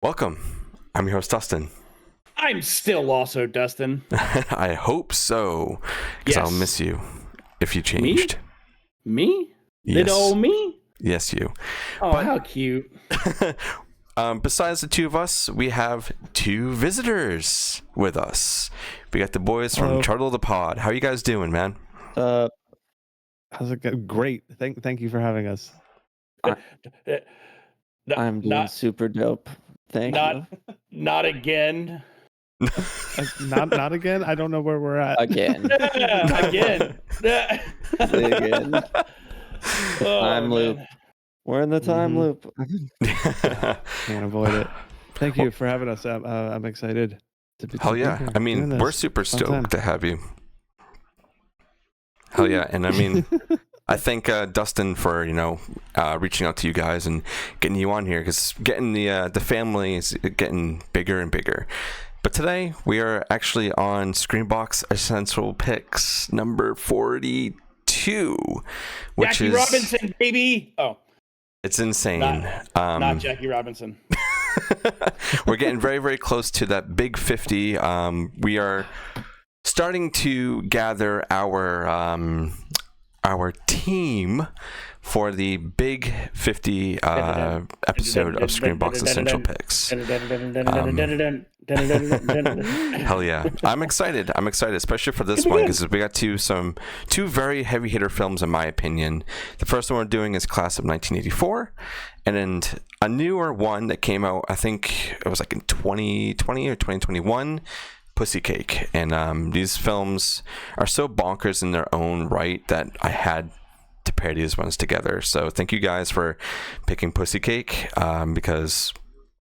Welcome. I'm your host, Dustin. I'm still also Dustin. I hope so, because I'll miss you if you changed. Me? Yes. Little me? Yes, you. Oh, how cute. Besides the two of us, we have two visitors with us. We got the boys from Chartle the Pod. How are you guys doing, man? How's it going? Great. Thank you for having us. I'm doing super dope. Thank you. Not again. Not again. I don't know where we're at. Again. Again. Again. Time loop. We're in the time loop. Can't avoid it. Thank you for having us. I'm excited to be. Hell yeah. I mean, we're super stoked to have you. Hell yeah. And I mean, I thank Dustin for, reaching out to you guys and getting you on here, because getting the family is getting bigger and bigger. But today we are actually on SCREAMBOX Essential Picks number 42, which Jackie is Robinson, baby. Oh, it's insane. Not Jackie Robinson. We're getting very, very close to that big 50. We are starting to gather our team for the big 50 episode of SCREAMBOX Essential Picks. Hell yeah. I'm excited, especially for this one, because we got two very heavy hitter films, in my opinion. The first one we're doing is Class of 1984, and then a newer one that came out, I think it was like in 2020 or 2021, PUSSYCAKE. And these films are so bonkers in their own right that I had to pair these ones together. So thank you guys for picking PUSSYCAKE, because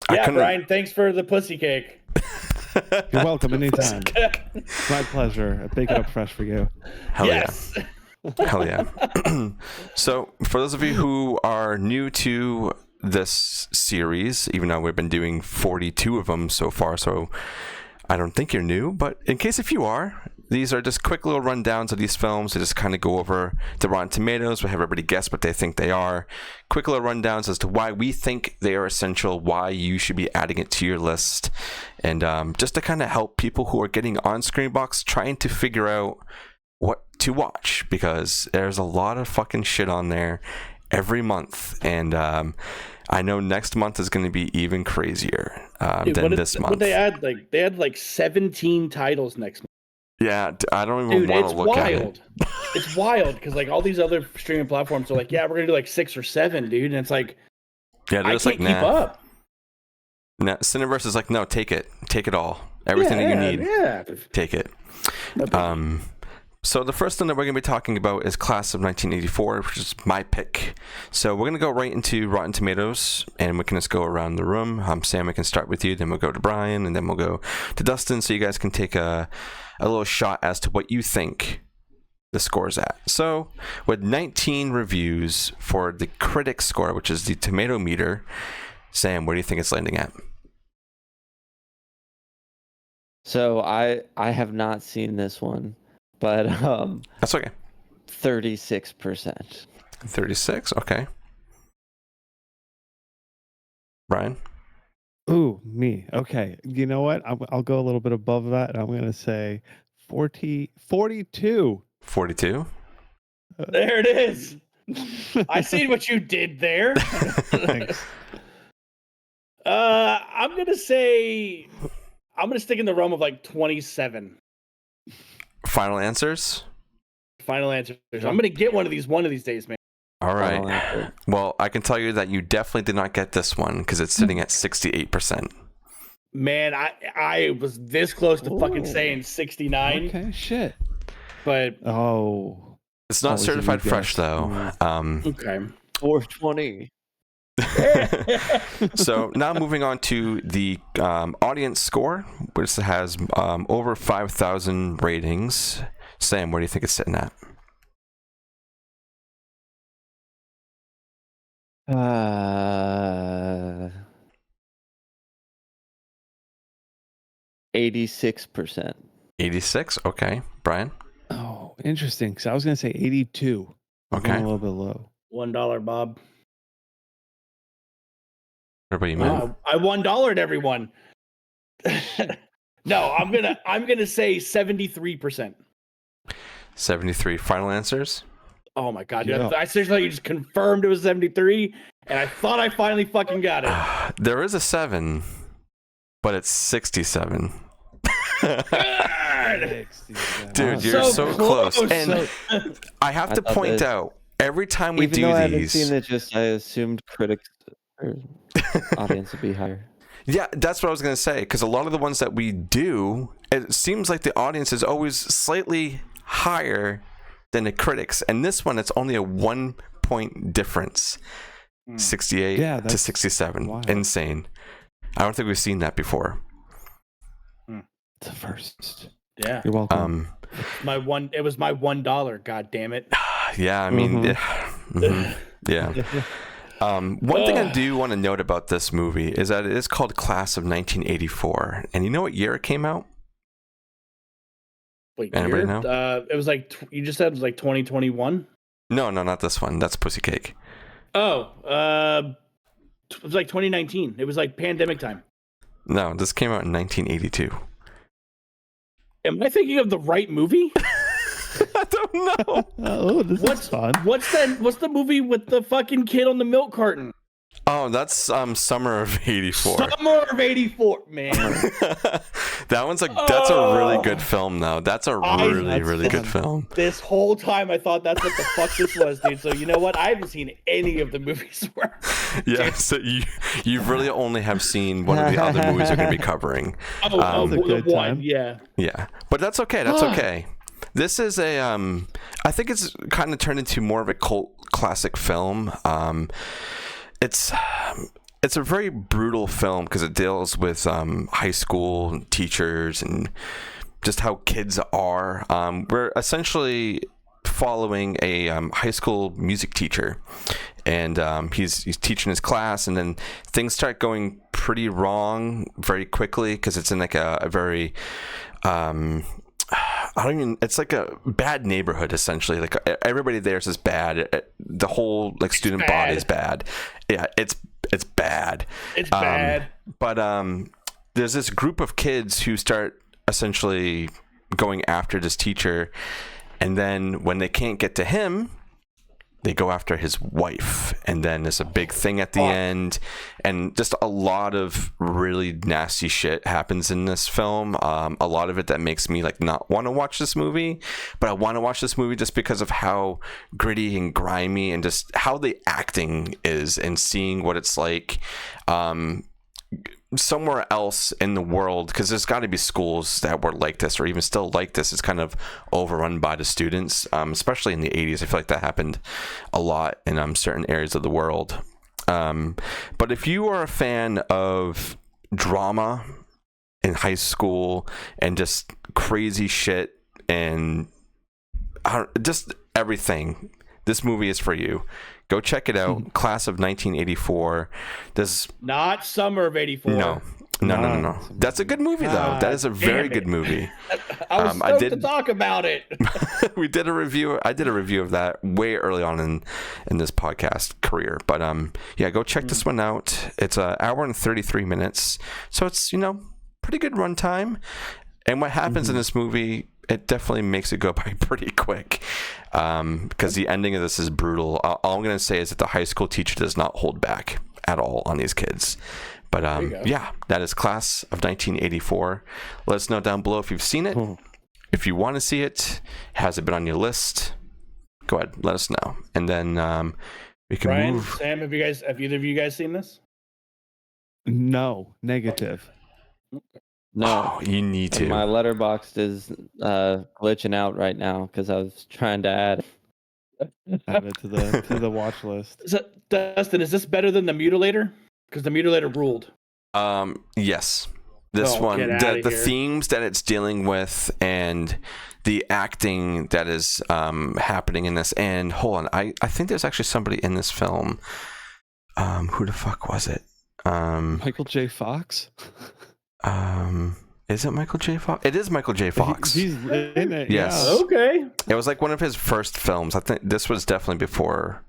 Brian, thanks for the PUSSYCAKE. You're welcome anytime. It's my pleasure. I bake it up fresh for you. Hell yeah. Hell yeah. So for those of you who are new to this series, even though we've been doing 42 of them so far, so I don't think you're new, but in case if you are, these are just quick little rundowns of these films to just kind of go over the Rotten Tomatoes. We have everybody guess what they think they are. Quick little rundowns as to why we think they are essential, why you should be adding it to your list, and just to kind of help people who are getting on SCREAMBOX trying to figure out what to watch, because there's a lot of fucking shit on there every month, and I know next month is going to be even crazier than this month. They had like 17 titles next month. Yeah, I don't even want to look at it. It's wild, because like all these other streaming platforms are like, yeah, we're gonna do like 6 or 7, dude, and it's like, yeah, I can't keep up. Nah, Cineverse is like, no, take it all, everything that you need, take it. So the first thing that we're going to be talking about is Class of 1984, which is my pick. So we're going to go right into Rotten Tomatoes, and we can just go around the room. Sam, we can start with you, then we'll go to Brian, and then we'll go to Dustin, so you guys can take a little shot as to what you think the score's at. So with 19 reviews for the critic score, which is the tomato meter, Sam, where do you think it's landing at? So I have not seen this one, but that's okay. 36%. 36, okay. Brian? Ooh, me. Okay. You know what? I'll go a little bit above that. I'm going to say 42. 42? There it is. I see what you did there. Thanks. I'm going to stick in the realm of like 27. Final answers? Final answers. I'm going to get one of these days, man. All right. Well, I can tell you that you definitely did not get this one, because it's sitting at 68%. Man, I was this close to fucking saying 69. Okay, shit. But it's not certified fresh though. Okay. 420. So now moving on to the audience score, which has over 5,000 ratings. Sam, where do you think it's sitting at? 86%. 86. Okay, Brian. Oh, interesting. Because I was going to say 82. Okay, a little bit low. $1, Bob. What about you, man? I $1 everyone. No, I'm gonna say 73%. 73. Final answers? Oh my god, Yeah. I seriously thought you just confirmed it was 73, and I thought I finally fucking got it. There is a 7, but it's 67. God! Dude, you're so close. And So- I have to I thought point that- out, every time we Even do though I haven't these... seen it, just I assumed critics or audience would be higher. Yeah, that's what I was going to say, because a lot of the ones that we do, it seems like the audience is always slightly higher than the critics. And this one, it's only a 1-point difference. 68 Yeah, to that's 67. wild. Insane. I don't think we've seen that before. It's a first. Yeah, You're welcome. it was my $1. God damn it. Yeah, I mean, yeah. One thing I Ugh. do want to note about this movie is that it is called Class of 1984. And you know what year it came out? Wait, Anybody year? know? It was like you just said it was like 2021. No, not this one. That's PUSSYCAKE. Oh, it was like 2019. It was like pandemic time. No, this came out in 1982. Am I thinking of the right movie? I don't know. Oh, this is fun. What's the movie with the fucking kid on the milk carton? Oh, that's Summer of 84. Summer of '84, man. That's a really good film, though. That's a really good film. This whole time I thought that's what the fuck this was, dude. So you know what? I haven't seen any of the movies where. Yeah, so you really only have seen one of the other movies we're going to be covering. The good one, time. yeah. Yeah, but that's okay. That's okay. This is a I think it's kind of turned into more of a cult classic film. It's a very brutal film because it deals with high school teachers and just how kids are. We're essentially following a high school music teacher, and he's teaching his class, and then things start going pretty wrong very quickly because it's in like a very it's like a bad neighborhood essentially. Like everybody there is bad. The whole like student body is bad. Yeah, it's bad. It's bad. But there's this group of kids who start essentially going after this teacher, and then when they can't get to him, they go after his wife, and then there's a big thing at the end, and just a lot of really nasty shit happens in this film. A lot of it that makes me like not want to watch this movie, but I want to watch this movie just because of how gritty and grimy and just how the acting is, and seeing what it's like somewhere else in the world, because there's got to be schools that were like this or even still like this. It's kind of overrun by the students, especially in the 80s. I feel like that happened a lot in certain areas of the world. But if you are a fan of drama in high school and just crazy shit and just everything, this movie is for you. Go check it out. Class of 1984. Not Summer of '84. No. That's a good movie, though. That is a very good movie. I was stoked to talk about it. We did a review. I did a review of that way early on in this podcast career. But yeah, go check this one out. It's an hour and 33 minutes, so it's pretty good runtime. And what happens in this movie, it definitely makes it go by pretty quick, because the ending of this is brutal. All I'm going to say is that the high school teacher does not hold back at all on these kids. But yeah, that is Class of 1984. Let us know down below if you've seen it. If you want to see it, has it been on your list? Go ahead, let us know. And then we can Ryan, move. Sam, have either of you guys seen this? No, negative. No, Oh, you need to. my letterbox is glitching out right now because I was trying to add. Add it to the watch list. Dustin, is this better than The Mutilator? Because The Mutilator ruled. Yes. This Oh, one, get outta the here. themes that it's dealing with and the acting that is happening in this. And hold on, I think there's actually somebody in this film. Who the fuck was it? Michael J. Fox. Is it Michael J. Fox? It is Michael J. Fox. He's in it. Yes. Yeah. Okay. It was like one of his first films. I think this was definitely before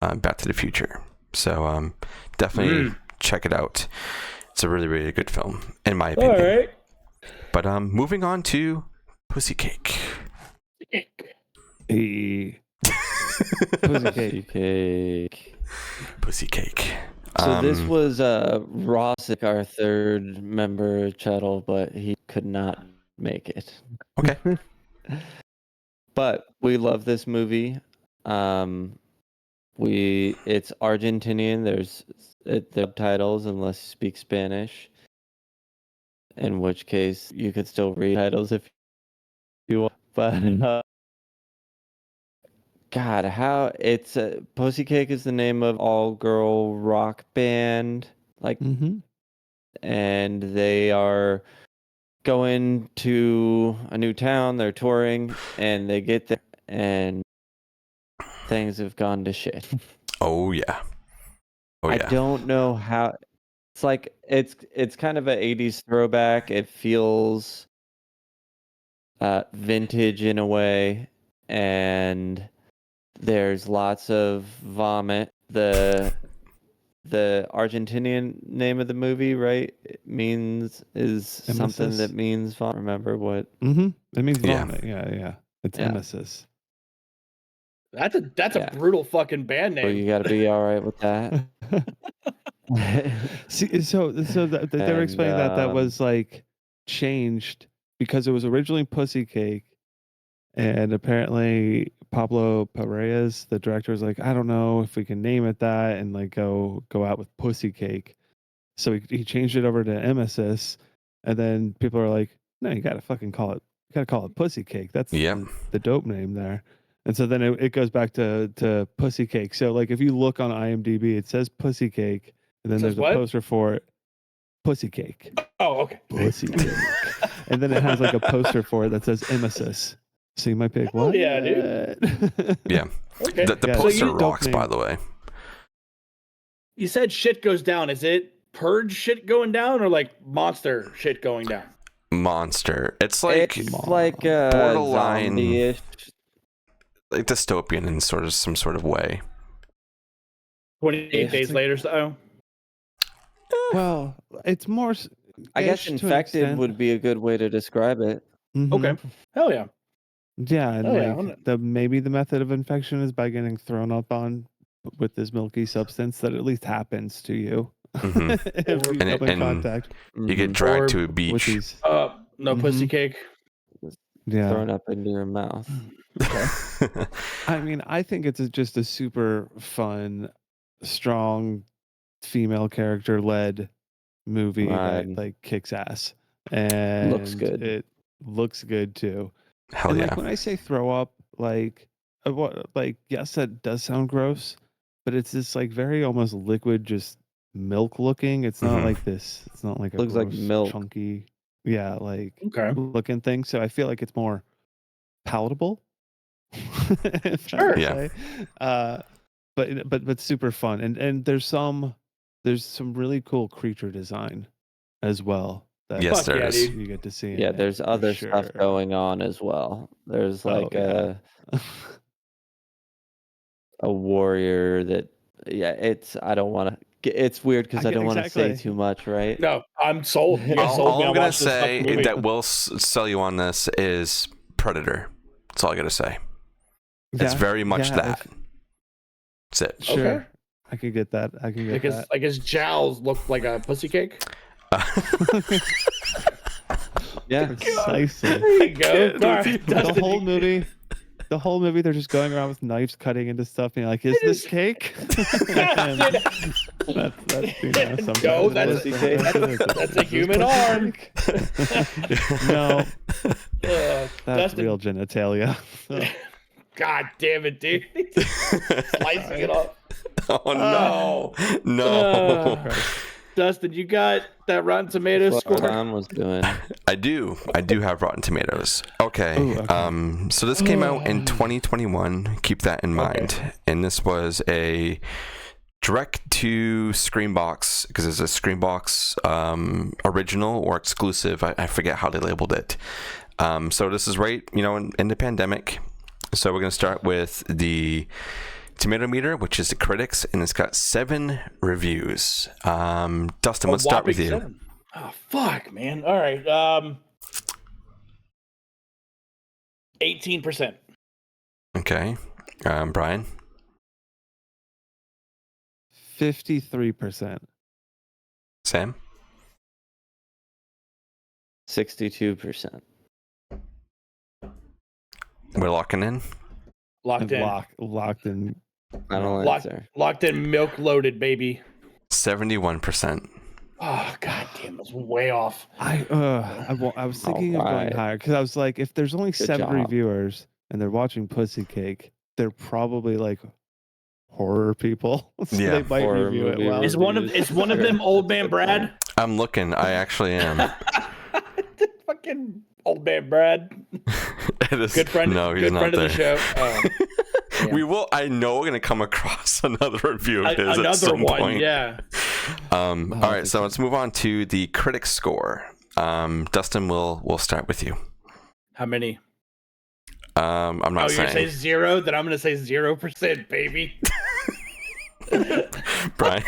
Back to the Future. So definitely check it out. It's a really, really good film, in my opinion. All right. But moving on to PUSSYCAKE. Hey. PUSSYCAKE. PUSSYCAKE. So this was Rossick, our third member channel, but he could not make it. Okay. But we love this movie. It's Argentinian. There's subtitles unless you speak Spanish. In which case you could still read titles if you want. But God, how it's PUSSYCAKE is the name of all-girl rock band, like, and they are going to a new town. They're touring, and they get there, and things have gone to shit. Oh yeah. Oh I yeah. don't know how. It's like it's kind of an 80s throwback. It feels vintage in a way, and there's lots of vomit. The Argentinian name of the movie, right? Is something Emesis? that means vomit. Remember what? It means Yeah. vomit. Yeah. It's Yeah. emesis. That's Yeah. a brutal fucking band So name. you got to be all right with that. See, so they were explaining that And, was like changed because it was originally PUSSYCAKE, and apparently Pablo Paredes, the director, was like, I don't know if we can name it that and like go out with PUSSYCAKE. So he changed it over to Emesis, and then people are like, no, you gotta fucking call it PUSSYCAKE. That's Yep. the dope name there. And so then it goes back to PUSSYCAKE. So like if you look on IMDb, it says PUSSYCAKE, and then It says there's what? a poster for it, PUSSYCAKE. Oh, okay. PUSSYCAKE. And then it has like a poster for it that says Emesis. So you might be like, Hell what? yeah, dude. Yeah. Okay. The Yeah, poster dope rocks, name. by the way. You said shit goes down. Is it Purge shit going down or like monster shit going down? Monster. It's like it's like borderline- zombie-ish. like dystopian in some sort of way. 28 Yeah, days it's later, so. Well, it's more. I guess to an infected extent. would be a good way to describe it. Mhm. Okay. Hell yeah. Yeah, and Oh, yeah, like maybe the method of infection is by getting thrown up on with this milky substance that at least happens to you Mhm. if you And come in and contact You get Mhm. dragged Or to a with beach. these. No Mhm. pussy cake. Yeah, Thrown up into your mouth. I mean, I think it's just a super fun, strong, female character led movie Right. that like kicks ass, and good. It looks good too. Hell And yeah. like when I say throw up, like yes, that does sound gross, but it's this like very almost liquid, just milk looking. It's not Mhm. like this. It's not like a Looks like gross, milk. chunky, yeah, like Okay. looking thing. So I feel like it's more palatable. if I Sure. would Yeah. say. But super fun, and there's some really cool creature design as well. That Yes, Fuck there yeah, is. dude. you get to see. in Yeah, it, there's for other stuff sure. going on as well. There's Oh, like yeah. a warrior that I don't want to it's weird because I don't want to say Exactly. too much, right? No, I'm sold. You guys sold All me I'm on gonna watching this say fucking movie. that will sell you on this is Predator. That's all I gotta say. It's Yeah, very much yeah, that. That's it. Sure. Okay. I could get that. I can get Like his jowls look like a pussy cake. that. Yeah. Precisely. There you go. All right, The Dustin, whole movie. The whole movie, they're just going around with knives, cutting into stuff, and you're like, "Is this cake?" And that's sometimes No, it that's is, a- sometimes it isn't. that's a Is this human arm. cake? No, that's Dustin, real genitalia. God damn it, dude. Slicing it off. Oh no. No. Dustin, you got that Rotten Tomatoes What score? Don was doing. I do have Rotten Tomatoes. Okay. Ooh, okay. So this came out in 2021. Keep that in mind. Okay. And this was a direct to SCREAMBOX, because it's a SCREAMBOX original or exclusive. I forget how they labeled it. So this is right, in the pandemic. So we're going to start with the tomato meter, which is the critics, and it's got 7 reviews. Dustin, A let's start with whopping you. 7. Oh, fuck, man. All right. 18%. Okay. Brian? 53%. Sam? 62%. We're locking in? Locked in. Locked in. I don't Locked, answer. locked in, milk loaded, baby. 71%. Oh, god damn, that's way off. I was thinking of going Alright. higher because I was like, if there's only Good 7 job. reviewers and they're watching Pussy-Cake, they're probably like horror people. So Yeah. they might Horror review it movie well. Is one of them old man Brad? I'm looking. I actually am. Fucking old man Brad. It is, Good friend. No, he's good not friend there. of the show. Oh, yeah. We will. I know we're going to come across another review of his Another at some one. point. Yeah. All right, so let's move on to the critic score. Dustin, we'll start with you. How many? I'm not You're gonna say saying. 0? Then I'm gonna say 0%, baby. Brian,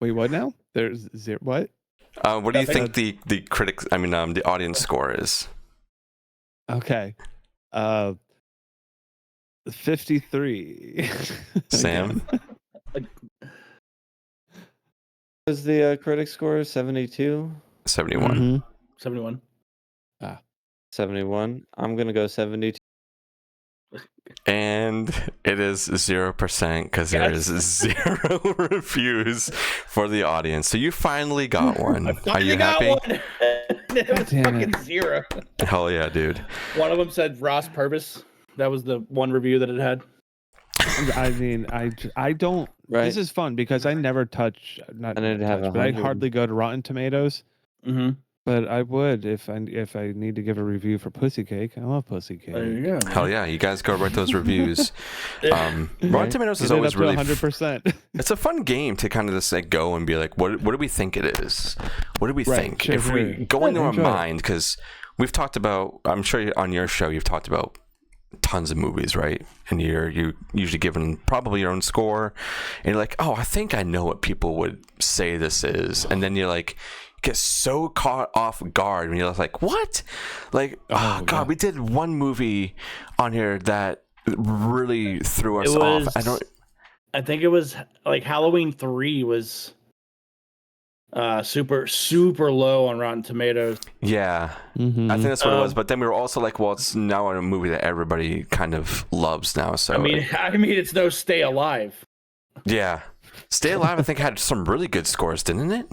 Wait, what now? There's 0. What? what do you think the critics? I mean, the audience score is? Okay. 53. Sam, Was the critic score 72? 71. Mhm. 71. 71. I'm gonna go 72. And it is 0% because there is 0 reviews for the audience. So you finally got one. Are you happy? It was damn fucking 0. Hell yeah, dude. One of them said Ross Purvis. That was the one review that it had. I mean, I don't. Right. This is fun because I never touch. Not And it'd have touch, but I 100. hardly go to Rotten Tomatoes. Mm-hmm. But I would if I need to give a review for Pussy-Cake. I love Pussy-Cake. There you go. Hell yeah, you guys go write those reviews. Rotten Tomatoes is Get it always up to really 100%. it's a fun game to kind of just like go and be like, what do we think it is? What do we Right, think? sure, If sure. we go into our Enjoy it. mind, because we've talked about, I'm sure on your show you've talked about tons of movies, right? And you usually given probably your own score, and you're like, oh, I think I know what people would say this is, and then you're like, get so caught off guard when you're like, what? Like, oh god, yeah. we did one movie on here that really threw us off. I think it was like Halloween 3 was super low on Rotten Tomatoes. Yeah, Mhm. I think that's what it was. But then we were also like, well, it's now a movie that everybody kind of loves now. So I mean, it's no Stay Alive. yeah, Stay Alive, I think had some really good scores, didn't it?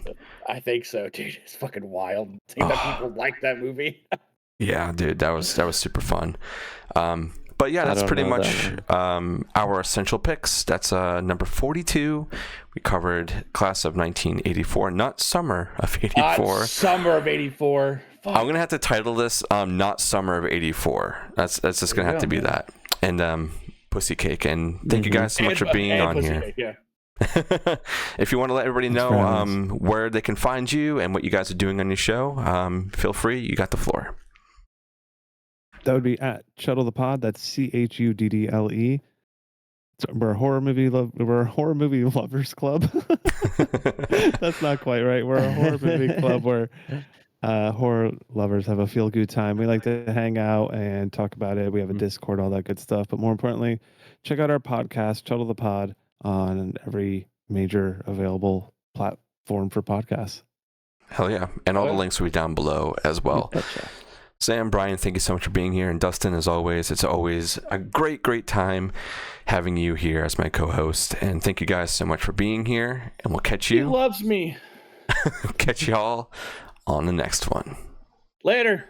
I think so, dude. It's fucking wild. I think that people like that movie. Yeah, dude, that was super fun. But yeah, that's don't pretty know much that our essential picks. That's number 42. We covered class of 1984, not summer of 84. Summer of 84. Fuck. I'm gonna have to title this "Not Summer of '84." That's just gonna have to be that. And Pussy-Cake. And thank you guys so much for being on here. Pussy-Cake, yeah. If you want to let everybody know where they can find you and what you guys are doing on your show, feel free. You got the floor. That would be at Chuddle the Pod. That's CHUDDLE. We're a horror movie. We're a horror movie lovers club. That's not quite right. We're a horror movie club where horror lovers have a feel good time. We like to hang out and talk about it. We have a Discord, all that good stuff. But more importantly, check out our podcast, Chuddle the Pod, on every major available platform for podcasts. Hell yeah. And all the links will be down below as well. Gotcha. Sam, Brian, thank you so much for being here. And Dustin, as always, it's always a great time having you here as my co-host. And thank you guys so much for being here. And we'll catch He you. loves me. Catch y'all on the next one. Later.